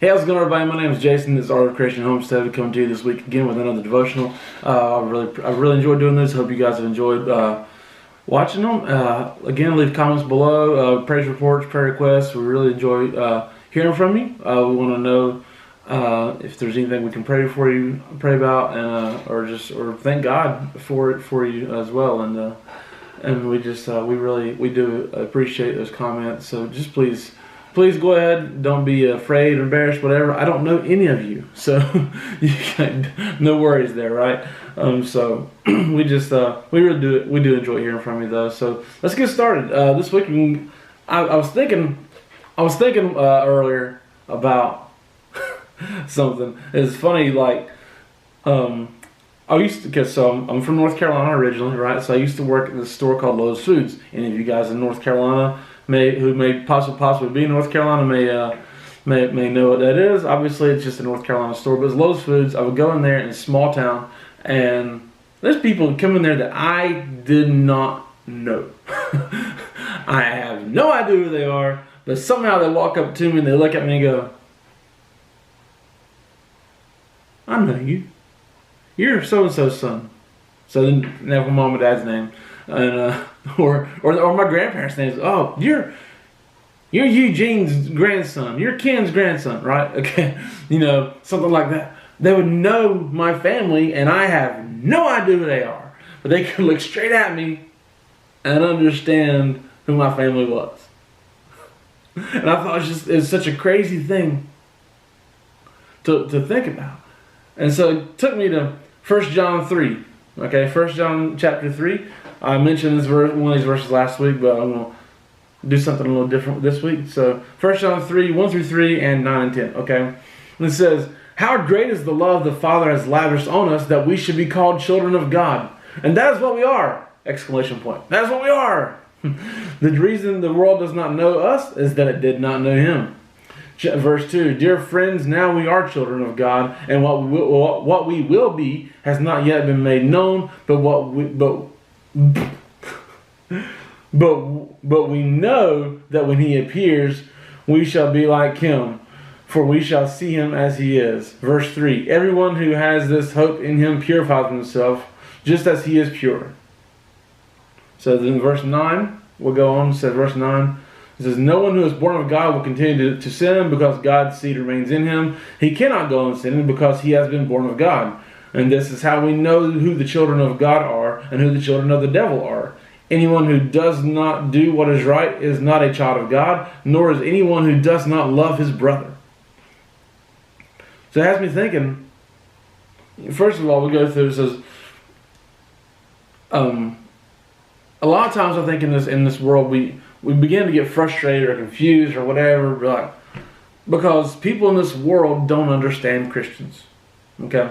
Hey, how's it going, everybody? My name is Jason. This is Art of Christian Homestead coming to you this week again with another devotional. I really enjoyed doing this. Hope you guys have enjoyed watching them. Again, leave comments below, praise reports, prayer requests. We really enjoy hearing from you. We want to know if there's anything we can pray for you, pray about, or thank God for it for you as well. And we do appreciate those comments. So just please go ahead. Don't be afraid or embarrassed, whatever. I don't know any of you, so no worries there, right? So we do enjoy hearing from you, though. So let's get started. This week, I was thinking earlier about something. It's funny, like I'm from North Carolina originally, right? So I used to work at this store called Lowe's Foods. Any of you guys in North Carolina who may possibly be in North Carolina may know what that is. Obviously, it's just a North Carolina store, but it's Lowe's Foods. I would go in there in a small town, and there's people come in there that I did not know. I have no idea who they are, but somehow they walk up to me and they look at me and go, "I know you. You're so-and-so's son." So then they have my mom and dad's name, and or my grandparents' names. "Oh, you're Eugene's grandson. You're Ken's grandson, right?" Okay, something like that. They would know my family, and I have no idea who they are, but they could look straight at me and understand who my family was. And I thought it's such a crazy thing to think about. And so it took me to 1 John 3. Okay, 1 John chapter 3. I mentioned one of these verses last week, but I'm going to do something a little different this week. So 1 John 3, 1 through 3, and 9 and 10. Okay, and it says, "How great is the love the Father has lavished on us that we should be called children of God. And that is what we are!" Exclamation point. That's what we are! The reason the world does not know us is that it did not know Him. Verse 2, "Dear friends, now we are children of God, and what we will be has not yet been made known, but we know that when He appears, we shall be like Him, for we shall see Him as He is." Verse 3, "Everyone who has this hope in Him purifies himself, just as He is pure." So then verse 9, we'll go on, says verse 9, it says, "No one who is born of God will continue to sin because God's seed remains in him. He cannot go on sinning because he has been born of God. And this is how we know who the children of God are and who the children of the devil are. Anyone who does not do what is right is not a child of God, nor is anyone who does not love his brother." So it has me thinking, first of all, we go through, it says, a lot of times I think in this world we begin to get frustrated or confused or whatever, because people in this world don't understand Christians. Okay,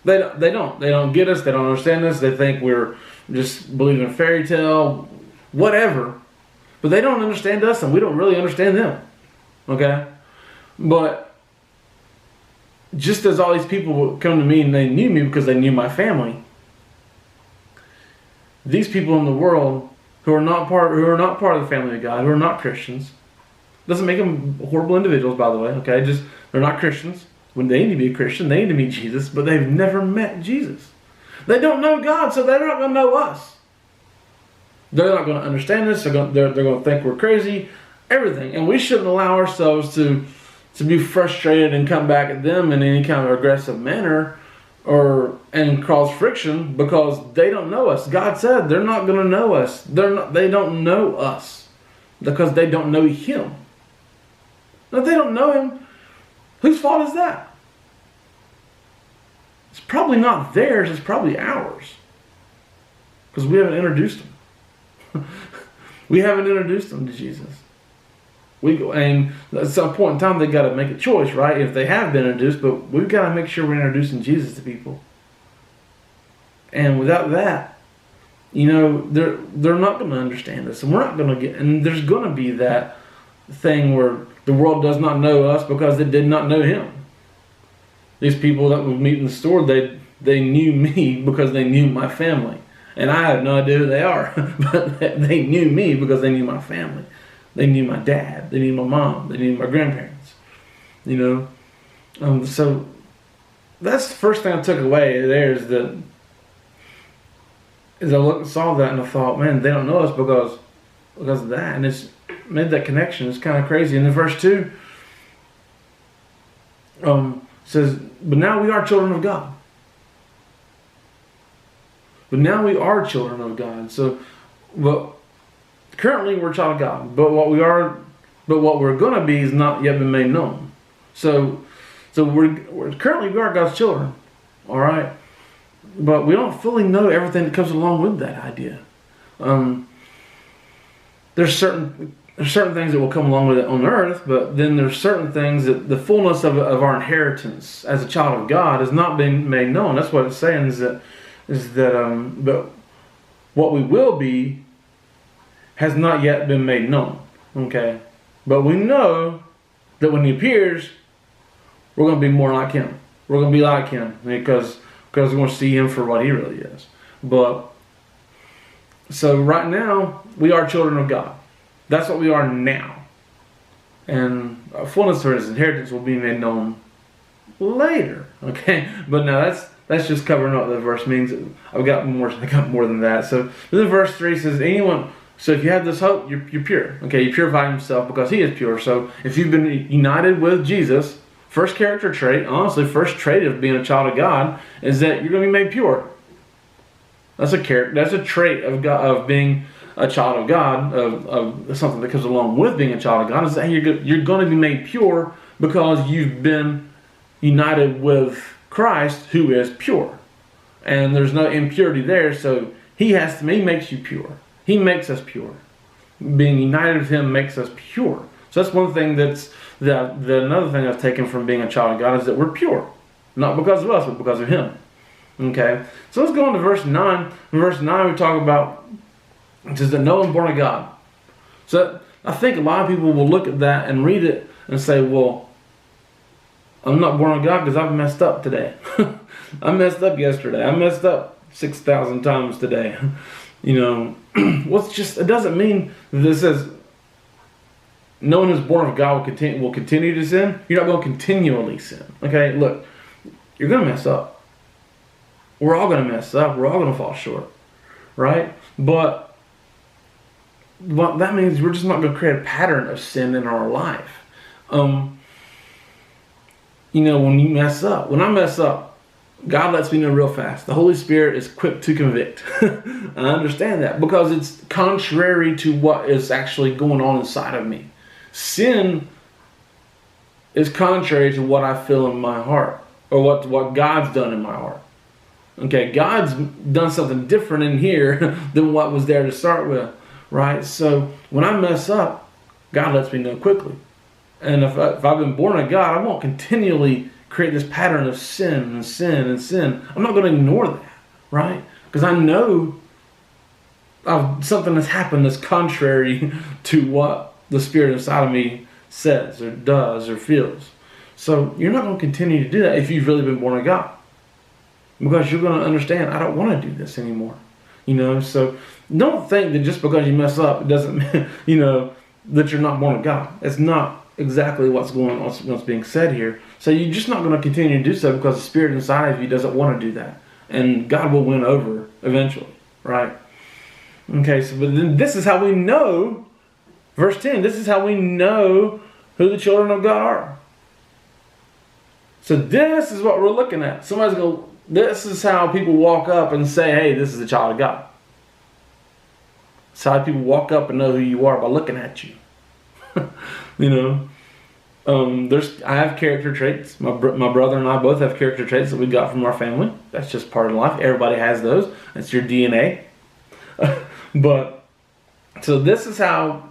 they don't get us. They don't understand us. They think we're just believing a fairy tale, whatever. But they don't understand us, and we don't really understand them. Okay, but just as all these people would come to me and they knew me because they knew my family, these people in the world who are not part of the family of God, who are not Christians, doesn't make them horrible individuals, by the way. Okay, just they're not Christians. When they need to be a Christian, they need to meet Jesus, but they've never met Jesus. They don't know God, so they're not going to know us. They're not going to understand us. They're going to think we're crazy, everything, and we shouldn't allow ourselves to be frustrated and come back at them in any kind of aggressive manner and cause friction because they don't know us. God said they're not going to know us. They don't know us because they don't know Him. Now, if they don't know Him, whose fault is that? It's probably not theirs. It's probably ours because we haven't introduced them. We haven't introduced them to Jesus. And at some point in time, they got to make a choice, right? If they have been introduced, but we've got to make sure we're introducing Jesus to people. And without that, they're not going to understand us, and we're not going to get. And there's going to be that thing where the world does not know us because they did not know Him. These people that we meet in the store, they knew me because they knew my family, and I have no idea who they are, but they knew me because they knew my family. They knew my dad. They knew my mom. They knew my grandparents. So that's the first thing I took away there is that I looked and saw that and I thought, man, they don't know us because of that, and it's made that connection. It's kind of crazy. And then verse 2 says, but now we are children of God. But now we are children of God. So, but currently we're a child of God. But what we're going to be is not yet been made known. So we're currently we are God's children. All right. But we don't fully know everything that comes along with that idea. There's certain things that will come along with it on earth, but then there's certain things that the fullness of our inheritance as a child of God has not been made known. That's what it's saying is that but what we will be has not yet been made known. Okay, but we know that when He appears, we're going to be more like Him. We're going to be like Him because we're going to see Him for what He really is. But so right now we are children of God. That's what we are now. And our fullness of His inheritance will be made known later. Okay? But now that's just covering up what the verse means. I got more than that. So then verse 3 says, so if you have this hope, you're pure. Okay, you purify Himself because He is pure. So if you've been united with Jesus, first character trait, honestly, first trait of being a child of God is that you're going to be made pure. That's a trait of God, of being a child of God, of something that comes along with being a child of God, is that you're going to be made pure because you've been united with Christ, who is pure. And there's no impurity there, so He makes you pure. He makes us pure. Being united with Him makes us pure. So that's one thing another thing I've taken from being a child of God is that we're pure. Not because of us, but because of Him. Okay? So let's go on to verse 9. In verse 9 we talk about, it says that no one's born of God. So I think a lot of people will look at that and read it and say, well, I'm not born of God because I've messed up today. I messed up yesterday. I messed up 6,000 times today. It doesn't mean that this says no one who's born of God will continue to sin. You're not going to continually sin. Okay, look, you're going to mess up. We're all going to mess up. We're all going to fall short. Right? But that means we're just not going to create a pattern of sin in our life. When I mess up, God lets me know real fast. The Holy Spirit is quick to convict. I understand that because it's contrary to what is actually going on inside of me. Sin is contrary to what I feel in my heart or what God's done in my heart. Okay, God's done something different in here than what was there to start with. Right? So when I mess up, God lets me know quickly. And if I've been born of God, I won't continually create this pattern of sin and sin and sin. I'm not going to ignore that. Right? Because I know something has happened that's contrary to what the Spirit inside of me says or does or feels. So you're not going to continue to do that if you've really been born of God. Because you're going to understand, I don't want to do this anymore. So don't think that just because you mess up, it doesn't mean, that you're not born of God. That's not exactly what's being said here. So you're just not going to continue to do so because the Spirit inside of you doesn't want to do that. And God will win over eventually, right? Okay, so but then this is how we know, verse 10, this is how we know who the children of God are. So this is what we're looking at. This is how people walk up and say, hey, this is a child of God. It's how people walk up and know who you are by looking at you. I have character traits. My brother and I both have character traits that we got from our family. That's just part of life. Everybody has those. That's your DNA. But so this is how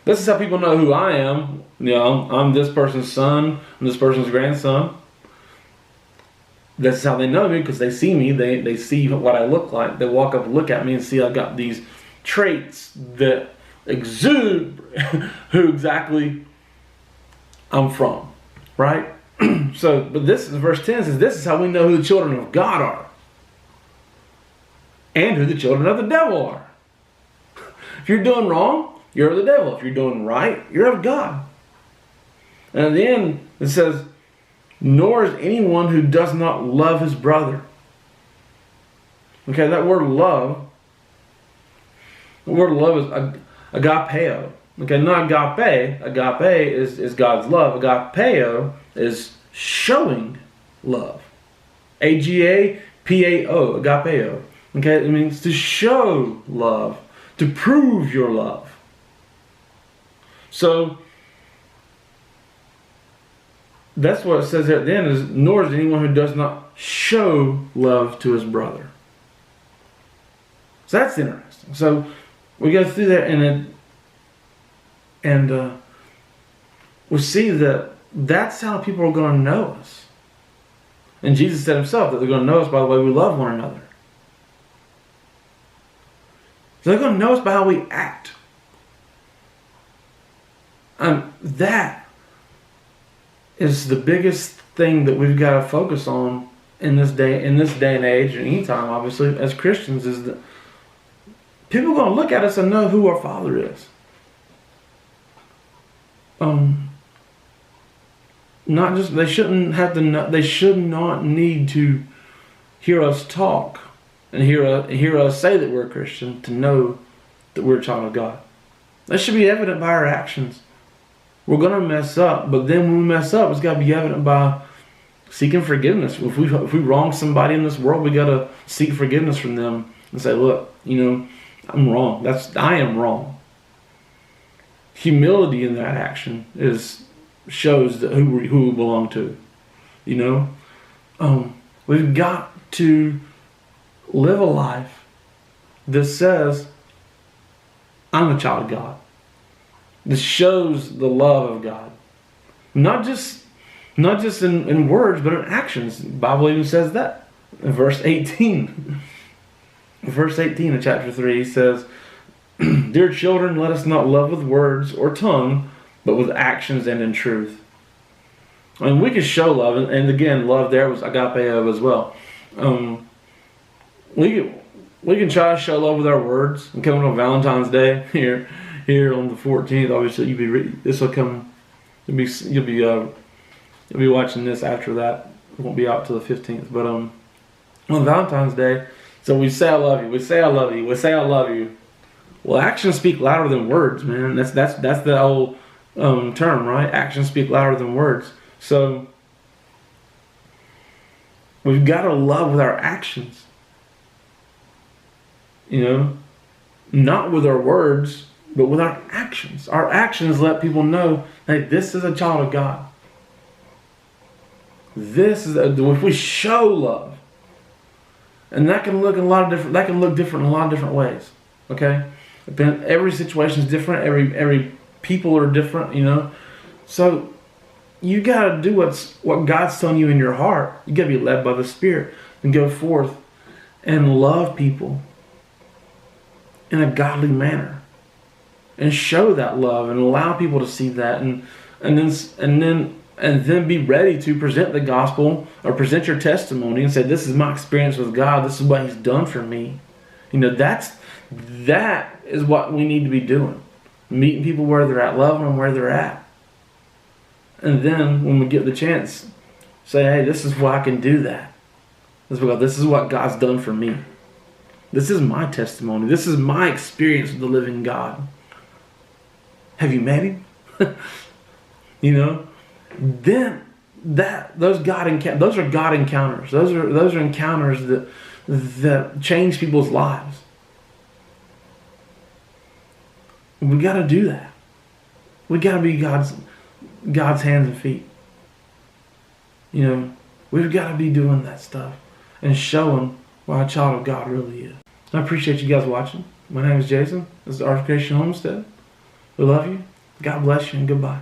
people know who I am. I'm this person's son. I'm this person's grandson. That's how they know me because they see me. They see what I look like. They walk up and look at me and see I've got these traits that exude who exactly I'm from, right? But this is verse 10 says this is how we know who the children of God are and who the children of the devil are. If you're doing wrong, you're of the devil. If you're doing right, you're of God. And at the end it says, Nor is anyone who does not love his brother. Okay, that word love, the word love is agapeo. Okay, not agape. Agape is God's love. Agapeo is showing love. A-G-A-P-A-O, agapeo. Okay, it means to show love, to prove your love. So, that's what it says there at the end, is nor is anyone who does not show love to his brother. So that's interesting. So we go through that and we see that that's how people are going to know us. And Jesus said himself that they're going to know us by the way we love one another. So they're going to know us by how we act. That is the biggest thing that we've got to focus on in this day and age, and any time, obviously, as Christians, is that people are going to look at us and know who our Father is. Not just, they shouldn't have to know, they should not need to hear us talk and hear us say that we're a Christian to know that we're a child of God. That should be evident by our actions. We're going to mess up, but then when we mess up, it's got to be evident by seeking forgiveness. If we wrong somebody in this world, we got to seek forgiveness from them and say, look, I'm wrong. I am wrong. Humility in that action shows that who we belong to. We've got to live a life that says, I'm a child of God. This shows the love of God. Not just in words, but in actions. The Bible even says that. In verse 18. Verse 18 of chapter 3 says, Dear children, let us not love with words or tongue, but with actions and in truth. And we can show love, and again, love there was agapeo as well. We can try to show love with our words. And coming on Valentine's Day here on the 14th, obviously you'll be watching this after that. It won't be out till the 15th. But on Valentine's Day, so we say I love you. We say I love you. We say I love you. Well, actions speak louder than words, man. That's the old term, right? Actions speak louder than words. So we've got to love with our actions. Not with our words, but with our actions. Our actions let people know, hey, this is a child of God. If we show love, and that can look different in a lot of different ways. Okay, every situation is different. Every people are different. So you gotta do what God's telling you in your heart. You gotta be led by the Spirit and go forth and love people in a godly manner, and show that love and allow people to see that, and then be ready to present the gospel or present your testimony and say, this is my experience with God. This is what He's done for me. That is what we need to be doing. Meeting people where they're at, loving them where they're at. And then when we get the chance, say, hey, this is why I can do that. This is what God's done for me. This is my testimony. This is my experience with the living God. Have you met Him? Then those are God encounters. Those are encounters that change people's lives. We got to do that. We got to be God's hands and feet. We've got to be doing that stuff and showing what a child of God really is. I appreciate you guys watching. My name is Jason. This is Art of Creation Homestead. We love you. God bless you, and goodbye.